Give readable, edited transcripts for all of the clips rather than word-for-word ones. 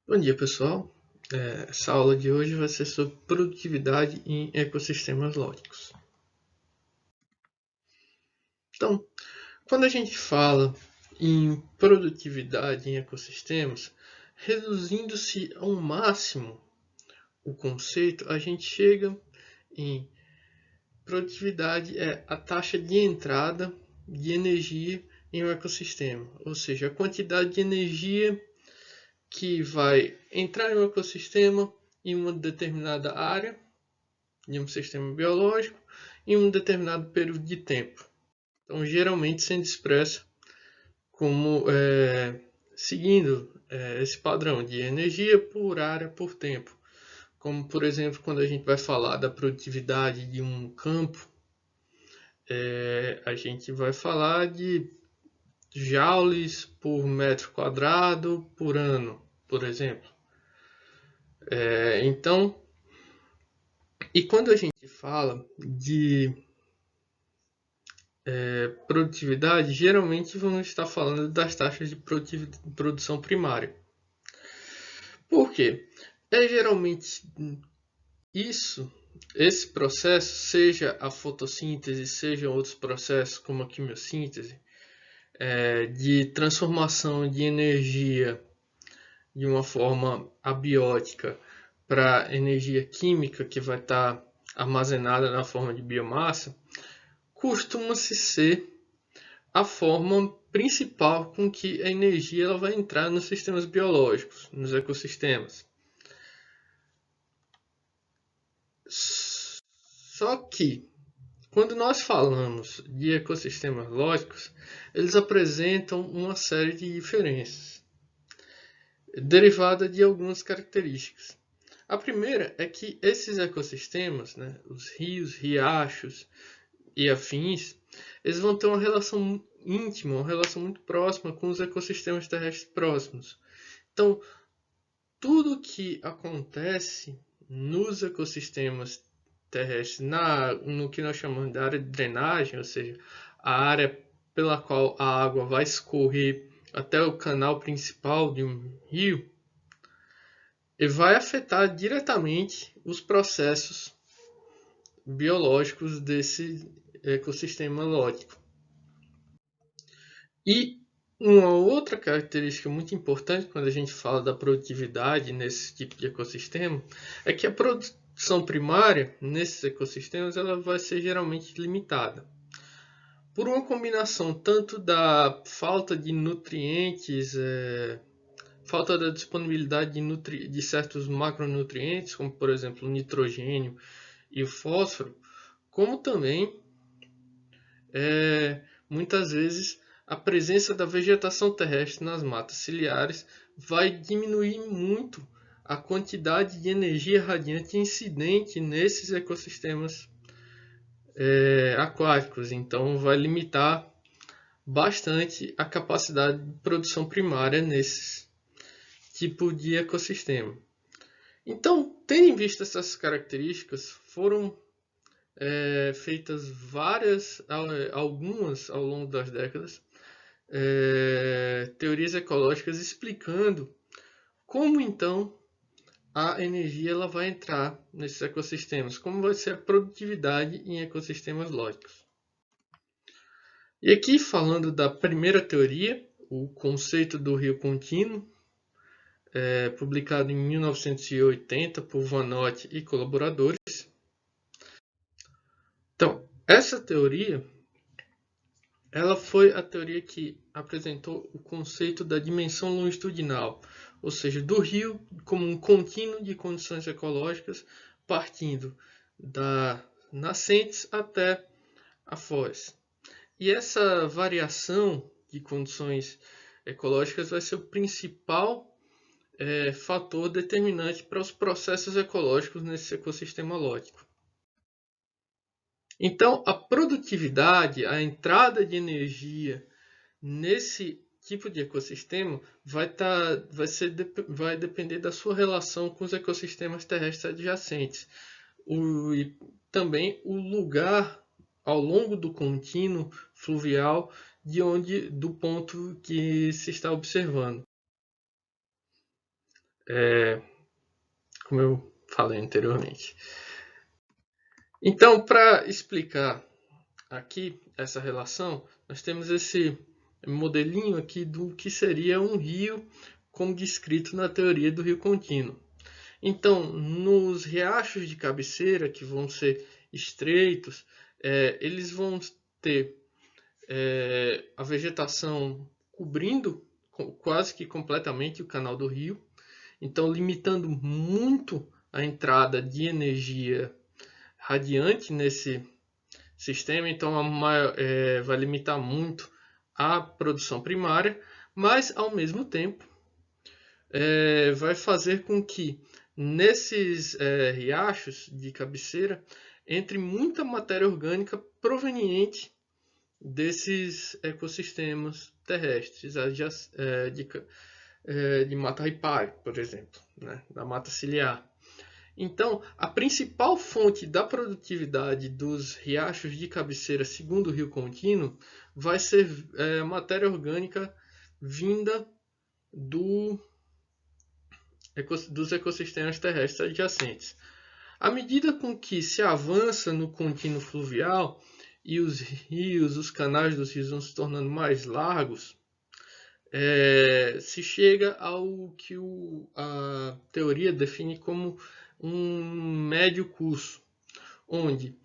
Bom dia, pessoal. Essa aula de hoje vai ser sobre produtividade em ecossistemas lógicos. Então, quando a gente fala em produtividade em ecossistemas, reduzindo-se ao máximo o conceito, a gente chega em produtividade é a taxa de entrada de energia em um ecossistema, ou seja, a quantidade de energia que vai entrar em um ecossistema em uma determinada área de um sistema biológico em um determinado período de tempo. Então, geralmente sendo expressa como seguindo esse padrão de energia por área por tempo. Como, por exemplo, quando a gente vai falar da produtividade de um campo, a gente vai falar de joules por metro quadrado por ano, por exemplo. Então, e quando a gente fala de produtividade, geralmente vamos estar falando das taxas de produção primária. Por quê? Geralmente esse processo, seja a fotossíntese, sejam outros processos como a quimiossíntese, de transformação de energia de uma forma abiótica para energia química que vai estar armazenada na forma de biomassa, costuma-se ser a forma principal com que a energia ela vai entrar nos sistemas biológicos, nos ecossistemas. Só que, quando nós falamos de ecossistemas lógicos, eles apresentam uma série de diferenças, derivada de algumas características. A primeira é que esses ecossistemas, os rios, riachos e afins, eles vão ter uma relação íntima, uma relação muito próxima com os ecossistemas terrestres próximos. Então, tudo que acontece nos ecossistemas terrestres, no que nós chamamos de área de drenagem, ou seja, a área pela qual a água vai escorrer até o canal principal de um rio, e vai afetar diretamente os processos biológicos desse ecossistema lógico. E uma outra característica muito importante quando a gente fala da produtividade nesse tipo de ecossistema é que a produção primária nesses ecossistemas ela vai ser geralmente limitada por uma combinação tanto da falta de nutrientes, falta da disponibilidade de certos macronutrientes, como por exemplo o nitrogênio e o fósforo, como também muitas vezes a presença da vegetação terrestre nas matas ciliares vai diminuir muito a quantidade de energia radiante incidente nesses ecossistemas aquáticos. Então, vai limitar bastante a capacidade de produção primária nesse tipo de ecossistema. Então, tendo em vista essas características, foram feitas algumas ao longo das décadas, teorias ecológicas explicando como então a energia ela vai entrar nesses ecossistemas, como vai ser a produtividade em ecossistemas lógicos. E aqui falando da primeira teoria, o conceito do rio contínuo, publicado em 1980 por Van Noort e colaboradores. Então, essa teoria ela foi a teoria que apresentou o conceito da dimensão longitudinal, ou seja, do rio como um contínuo de condições ecológicas partindo das nascentes até a foz. E essa variação de condições ecológicas vai ser o principal fator determinante para os processos ecológicos nesse ecossistema lógico. Então, a produtividade, a entrada de energia nesse tipo de ecossistema vai depender da sua relação com os ecossistemas terrestres adjacentes. E também o lugar ao longo do contínuo fluvial do ponto que se está observando. como eu falei anteriormente. Então, para explicar aqui essa relação, nós temos esse modelinho aqui do que seria um rio, como descrito na teoria do rio contínuo. Então, nos riachos de cabeceira, que vão ser estreitos, eles vão ter a vegetação cobrindo quase que completamente o canal do rio, então limitando muito a entrada de energia radiante nesse sistema, então vai limitar muito a produção primária, mas ao mesmo tempo vai fazer com que nesses riachos de cabeceira entre muita matéria orgânica proveniente desses ecossistemas terrestres, de mata ripária, por exemplo, né, da mata ciliar. Então, a principal fonte da produtividade dos riachos de cabeceira, segundo o rio contínuo, vai ser matéria orgânica vinda dos ecossistemas terrestres adjacentes. À medida com que se avança no contínuo fluvial e os rios, os canais dos rios vão se tornando mais largos, se chega ao que a teoria define como um médio curso, onde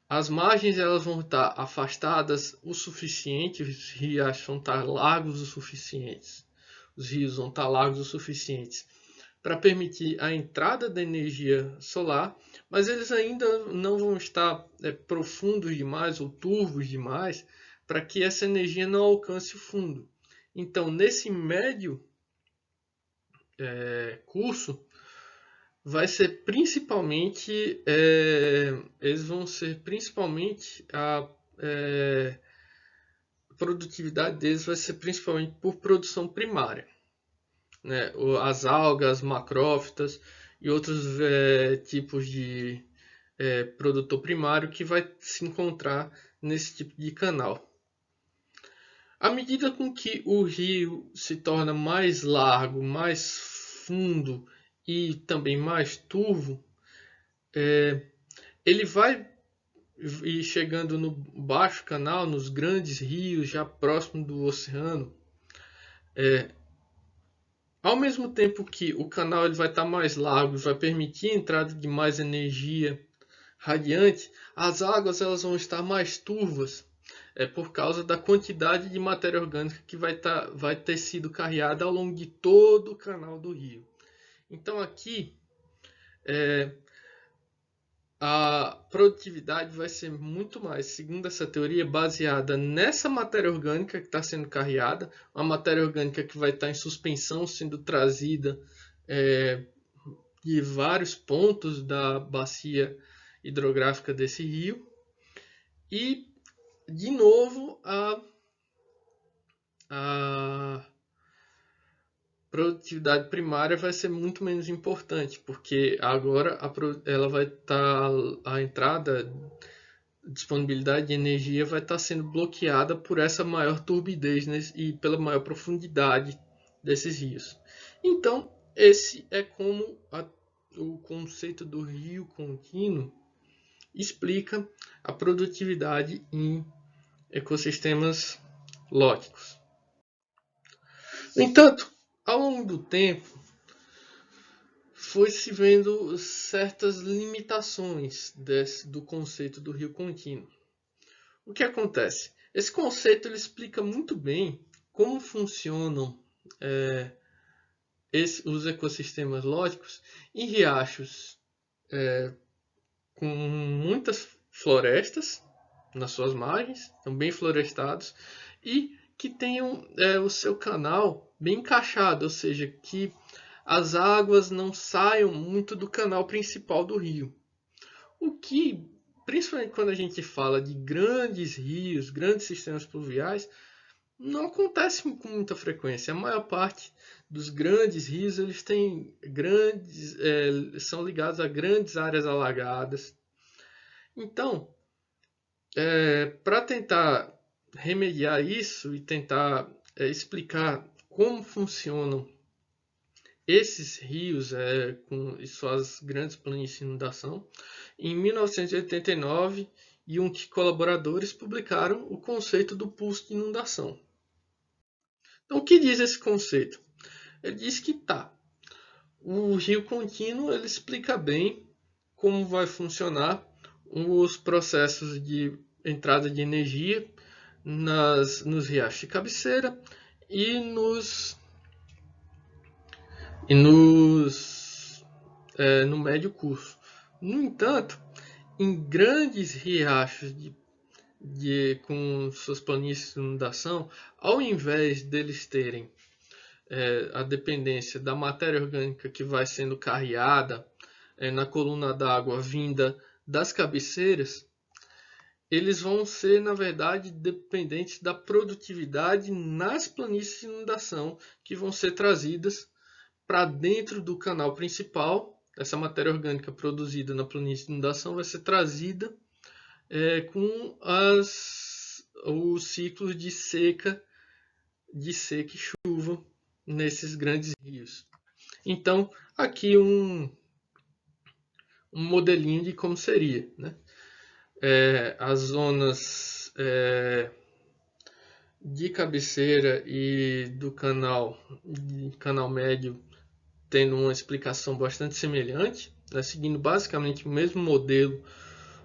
as margens elas vão estar afastadas o suficiente, os rios vão estar largos o suficientes, os rios vão estar largos o suficientes para permitir a entrada da energia solar, mas eles ainda não vão estar profundos demais ou turvos demais para que essa energia não alcance o fundo. Então, nesse médio curso, vai ser principalmente, eles vão ser principalmente a produtividade deles vai ser principalmente por produção primária, né? As algas, macrófitas e outros tipos de produtor primário que vai se encontrar nesse tipo de canal. À medida com que o rio se torna mais largo, mais fundo e também mais turvo, ele vai ir chegando no baixo canal, nos grandes rios, já próximo do oceano. Ao mesmo tempo que o canal ele vai estar mais largo, vai permitir a entrada de mais energia radiante, as águas elas vão estar mais turvas, por causa da quantidade de matéria orgânica que vai ter sido carreada ao longo de todo o canal do rio. Então aqui a produtividade vai ser muito mais, segundo essa teoria, baseada nessa matéria orgânica que está sendo carreada, uma matéria orgânica que vai estar em suspensão, sendo trazida de vários pontos da bacia hidrográfica desse rio. E, de novo, a produtividade primária vai ser muito menos importante, porque agora ela vai estar a entrada, disponibilidade de energia vai estar sendo bloqueada por essa maior turbidez e pela maior profundidade desses rios. Então, esse é como o conceito do rio contínuo explica a produtividade em ecossistemas lóticos. No entanto, ao longo do tempo, foi-se vendo certas limitações do conceito do rio contínuo. O que acontece? Esse conceito ele explica muito bem como funcionam os ecossistemas lóticos em riachos com muitas florestas nas suas margens, estão bem florestados, e que tenham o seu canal bem encaixado, ou seja, que as águas não saiam muito do canal principal do rio. O que, principalmente quando a gente fala de grandes rios, grandes sistemas pluviais, não acontece com muita frequência. A maior parte dos grandes rios eles têm são ligados a grandes áreas alagadas. Então, para tentar remediar isso e tentar explicar como funcionam esses rios com suas grandes planícies de inundação. Em 1989, Jung e colaboradores publicaram o conceito do pulso de inundação. Então, o que diz esse conceito? Ele diz que o rio contínuo ele explica bem como vai funcionar os processos de entrada de energia nos riachos de cabeceira e no médio curso. No entanto, em grandes riachos com suas planícies de inundação, ao invés deles terem a dependência da matéria orgânica que vai sendo carreada na coluna d'água vinda das cabeceiras, eles vão ser, na verdade, dependentes da produtividade nas planícies de inundação que vão ser trazidas para dentro do canal principal. Essa matéria orgânica produzida na planície de inundação vai ser trazida com os ciclos de seca e chuva nesses grandes rios. Então, aqui um modelinho de como seria, né? As zonas de cabeceira e do canal médio tendo uma explicação bastante semelhante, né? Seguindo basicamente o mesmo modelo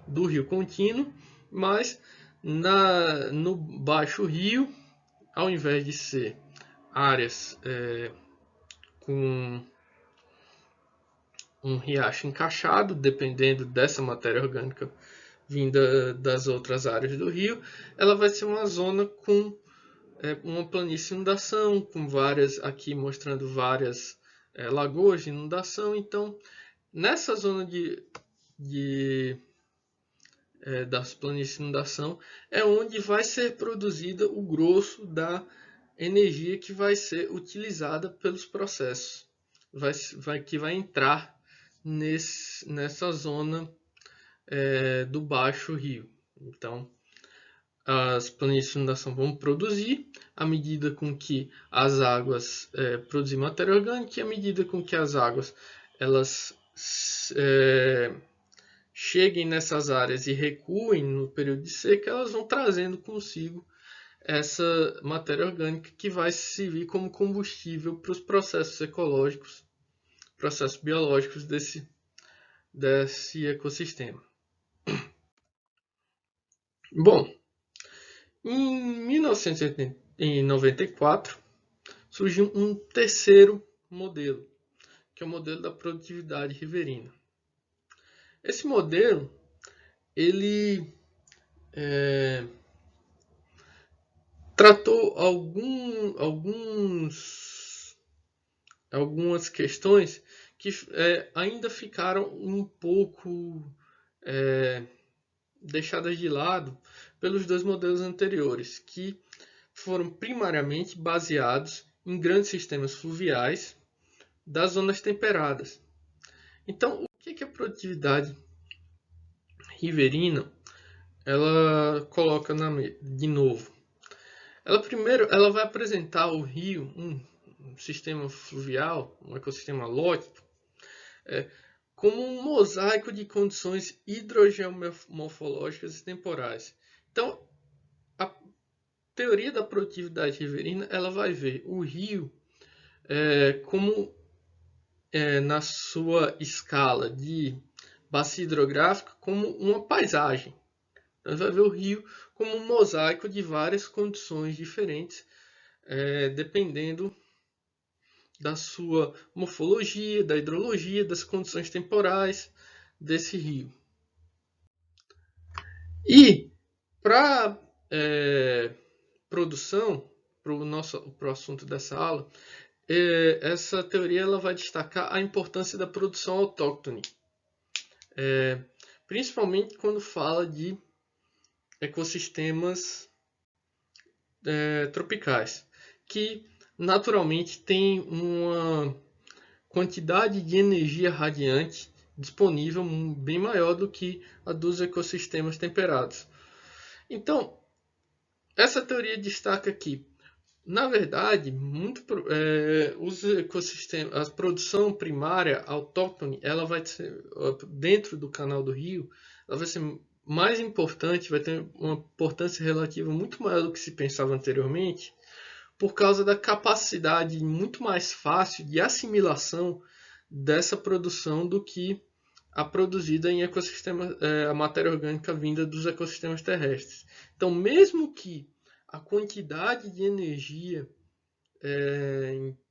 do rio contínuo, mas no baixo rio, ao invés de ser áreas com um riacho encaixado, dependendo dessa matéria orgânica vinda das outras áreas do rio, ela vai ser uma zona com uma planície de inundação, com várias, aqui mostrando várias lagoas de inundação. Então, nessa zona das planícies de inundação é onde vai ser produzida o grosso da energia que vai ser utilizada pelos processos, que vai entrar nessa zona do baixo rio. Então, as planícies de inundação vão produzir à medida com que as águas produzem matéria orgânica e à medida com que as águas elas cheguem nessas áreas e recuem no período de seca, elas vão trazendo consigo essa matéria orgânica que vai servir como combustível para os processos ecológicos, processos biológicos desse ecossistema. Bom, em 1994 surgiu um terceiro modelo, que é o modelo da produtividade riverina. Esse modelo ele tratou algumas questões que ainda ficaram um pouco deixadas de lado pelos dois modelos anteriores, que foram primariamente baseados em grandes sistemas fluviais das zonas temperadas. Então, o que a produtividade riverina ela coloca de novo? Ela vai apresentar o rio, um sistema fluvial, um ecossistema lógico, como um mosaico de condições hidrogeomorfológicas e temporais. Então, a teoria da produtividade riverina ela vai ver o rio como na sua escala de bacia hidrográfica como uma paisagem. Então, vai ver o rio como um mosaico de várias condições diferentes, dependendo da sua morfologia, da hidrologia, das condições temporais desse rio. E para produção, para o assunto dessa aula, essa teoria ela vai destacar a importância da produção autóctone, principalmente quando fala de ecossistemas tropicais, que naturalmente tem uma quantidade de energia radiante disponível bem maior do que a dos ecossistemas temperados. Então, essa teoria destaca que Na verdade, os ecossistemas, a produção primária autóctone, ela vai ser, dentro do Canal do Rio, ela vai ser mais importante, vai ter uma importância relativa muito maior do que se pensava anteriormente, por causa da capacidade muito mais fácil de assimilação dessa produção do que a produzida em ecossistemas, a matéria orgânica vinda dos ecossistemas terrestres. Então, mesmo que a quantidade de energia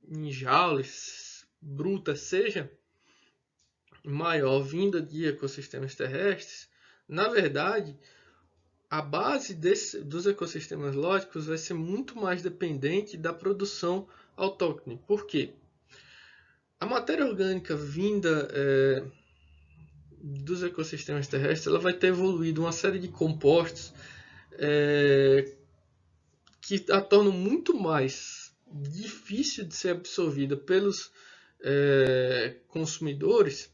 em joules bruta seja maior vinda de ecossistemas terrestres, na verdade, a base dos ecossistemas lógicos vai ser muito mais dependente da produção autóctone. Por quê? A matéria orgânica vinda dos ecossistemas terrestres, ela vai ter evoluído uma série de compostos que a tornam muito mais difícil de ser absorvida pelos consumidores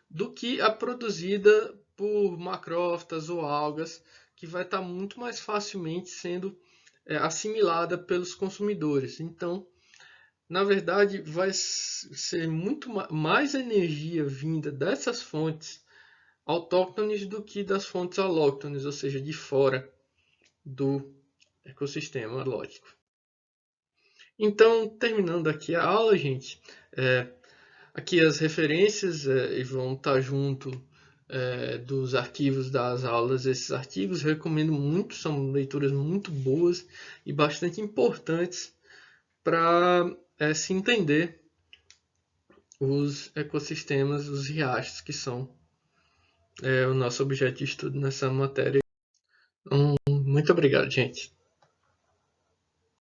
do que a produzida por macrófitas ou algas, que vai estar muito mais facilmente sendo assimilada pelos consumidores. Então, na verdade, vai ser muito mais energia vinda dessas fontes autóctones do que das fontes alóctones, ou seja, de fora do ecossistema lógico. Então, terminando aqui a aula, gente, aqui as referências vão estar junto dos arquivos das aulas. Esses artigos recomendo muito, são leituras muito boas e bastante importantes para se entender os ecossistemas, os riachos, que são o nosso objeto de estudo nessa matéria. Muito obrigado, gente.